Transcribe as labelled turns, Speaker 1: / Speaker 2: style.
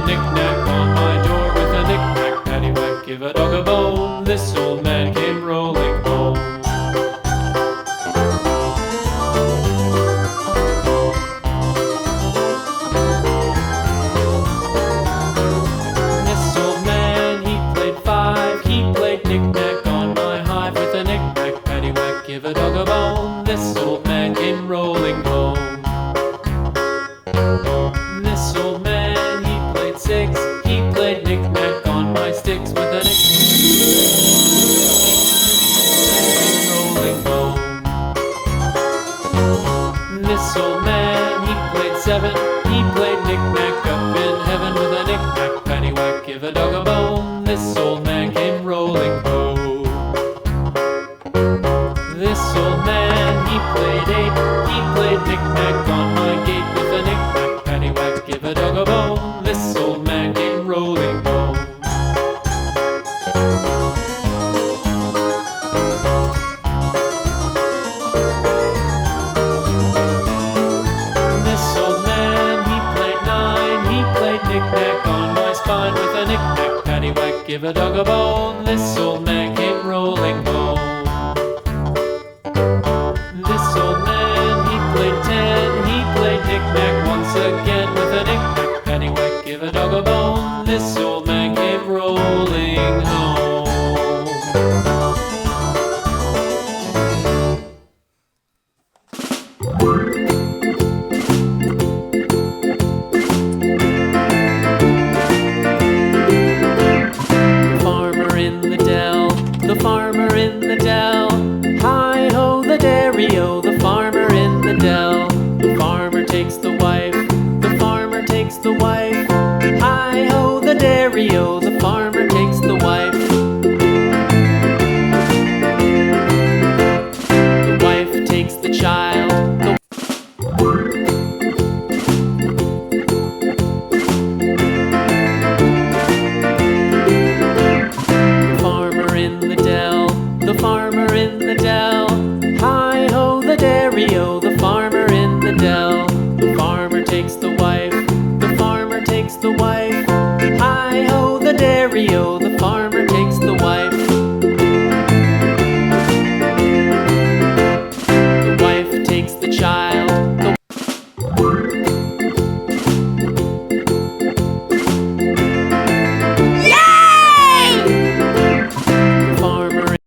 Speaker 1: knick-knack on my door with a knick-knack, paddywhack, give a dog a bone. This old man came rolling home. This old man, he played five. He played knick-knack on my hive with a knick-knack, paddywhack, give a dog a bone. This old man came rolling home. This old man, he played six. He played knick-knack on my sticks with a knick-knack, rolling home. This old man, he played seven. He played knick-knack up in heaven with a knick-knack, paddywhack, give a dog a bone. This old man came rolling home. This old man, he played eight. He played knick-knack on my gate with a knick-knack, paddywhack, give a dog a bone. This old man came rolling home. This old man, he played nine. He played knick-knack on my spine with a knick-knack, paddywhack, give a dog a bone. This old man came rolling home. This old man, he played ten. He played knick-knack once again with a knick-knack, paddywhack, give a dog a bone. This old man came rolling home. The farmer in the dell, the farmer in the dell. Hi-ho the dairy-o, the farmer in the dell. The farmer takes the wife, the farmer takes the wife. Hi-ho the dairy-o, the farmer takes the wife. The wife takes the child, the farmer in the dell, the farmer in the dell. Hi-ho the dairy-o, the farmer in the dell. The farmer takes the wife, the farmer takes the wife. Hi-ho the dairy-o,